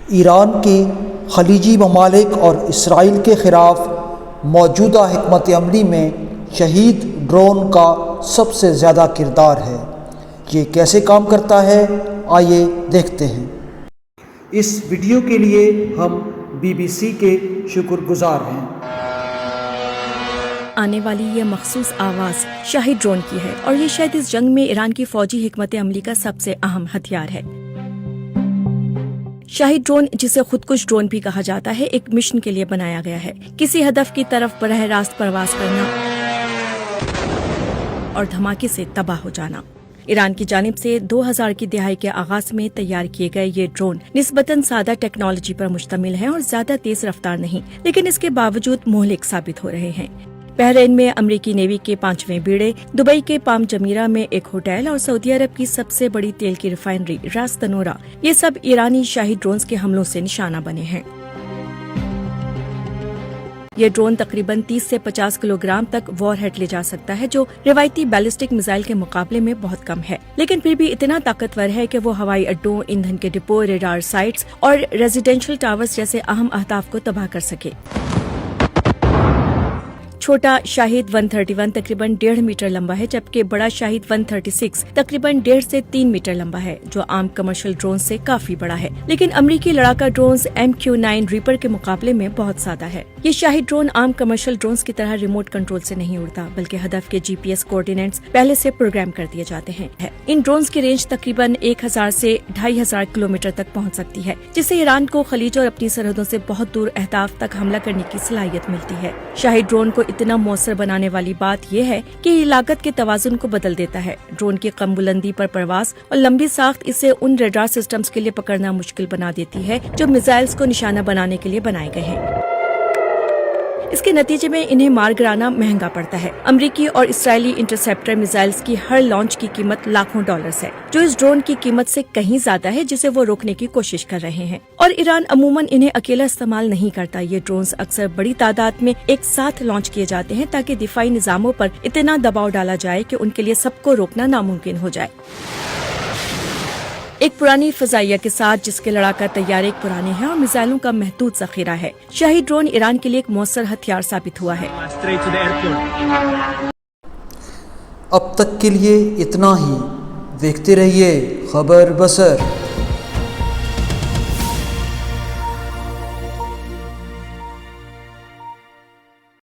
ایران کے خلیجی ممالک اور اسرائیل کے خلاف موجودہ حکمت عملی میں شہید ڈرون کا سب سے زیادہ کردار ہے۔ یہ کیسے کام کرتا ہے، آئیے دیکھتے ہیں۔ اس ویڈیو کے لیے ہم BBC کے شکر گزار ہیں۔ آنے والی یہ مخصوص آواز شاہد ڈرون کی ہے اور یہ شاید اس جنگ میں ایران کی فوجی حکمت عملی کا سب سے اہم ہتھیار ہے۔ شاہد ڈرون، جسے خودکش ڈرون بھی کہا جاتا ہے، ایک مشن کے لیے بنایا گیا ہے، کسی ہدف کی طرف براہ راست پرواز کرنا اور دھماکے سے تباہ ہو جانا۔ ایران کی جانب سے 2000 کی دہائی کے آغاز میں تیار کیے گئے یہ ڈرون نسبتاً سادہ ٹیکنالوجی پر مشتمل ہیں اور زیادہ تیز رفتار نہیں، لیکن اس کے باوجود مہلک ثابت ہو رہے ہیں۔ بحرین میں امریکی نیوی کے 5ویں بیڑے، دبئی کے پام جمیرہ میں ایک ہوٹل اور سعودی عرب کی سب سے بڑی تیل کی ریفائنری راس تنورہ، یہ سب ایرانی شاہد ڈرونز کے حملوں سے نشانہ بنے ہیں۔ یہ ڈرون تقریباً 30 سے 50 کلو گرام تک وار ہیڈ لے جا سکتا ہے، جو روایتی بیلسٹک میزائل کے مقابلے میں بہت کم ہے، لیکن پھر بھی اتنا طاقتور ہے کہ وہ ہوائی اڈوں، ایندھن کے ڈپو، ریڈار سائٹس اور ریزیڈینشل ٹاورز جیسے اہم اہداف کو تباہ کر سکے۔ چھوٹا شاہد 131 تقریباً 1.5 میٹر لمبا ہے، جبکہ بڑا شاہد 136 تقریباً 1.5 سے 3 میٹر لمبا ہے، جو عام کمرشل ڈرون سے کافی بڑا ہے، لیکن امریکی لڑاکا ڈرونز MQ-9 ریپر کے مقابلے میں بہت سادہ ہے۔ یہ شاہد ڈرون عام کمرشل ڈرونز کی طرح ریموٹ کنٹرول سے نہیں اڑتا، بلکہ ہدف کے GPS کوآرڈینیٹس پہلے سے پروگرام کر دیے جاتے ہیں۔ ان ڈرونز کی رینج تقریباً 1000 سے 2500 کلومیٹر تک پہنچ سکتی ہے، جس سے ایران کو خلیج اور اپنی سرحدوں سے بہت دور اہداف تک حملہ کرنے کی صلاحیت ملتی ہے۔ شاہد ڈرون کو اتنا مؤثر بنانے والی بات یہ ہے کہ یہ لاگت کے توازن کو بدل دیتا ہے۔ ڈرون کی کم بلندی پر پرواز اور لمبی ساخت اسے ان ریڈار سسٹمز کے لیے پکڑنا مشکل بنا دیتی ہے جو میزائلز کو نشانہ بنانے کے لیے بنائے گئے ہیں۔ اس کے نتیجے میں انہیں مار گرانا مہنگا پڑتا ہے۔ امریکی اور اسرائیلی انٹرسیپٹر میزائلز کی ہر لانچ کی قیمت لاکھوں ڈالرز ہے، جو اس ڈرون کی قیمت سے کہیں زیادہ ہے، جسے وہ روکنے کی کوشش کر رہے ہیں۔ اور ایران عموماً انہیں اکیلا استعمال نہیں کرتا۔ یہ ڈرونز اکثر بڑی تعداد میں ایک ساتھ لانچ کیے جاتے ہیں تاکہ دفاعی نظاموں پر اتنا دباؤ ڈالا جائے کہ ان کے لیے سب کو روکنا ناممکن ہو جائے۔ ایک پرانی فضائیہ کے ساتھ جس کے لڑاکا طیارے ایک پرانے ہیں اور میزائلوں کا محدود ذخیرہ ہے، شاہد ڈرون ایران کے لیے ایک مؤثر ہتھیار ثابت ہوا ہے۔ اب تک کے لیے اتنا ہی، دیکھتے رہیے خبر بصر۔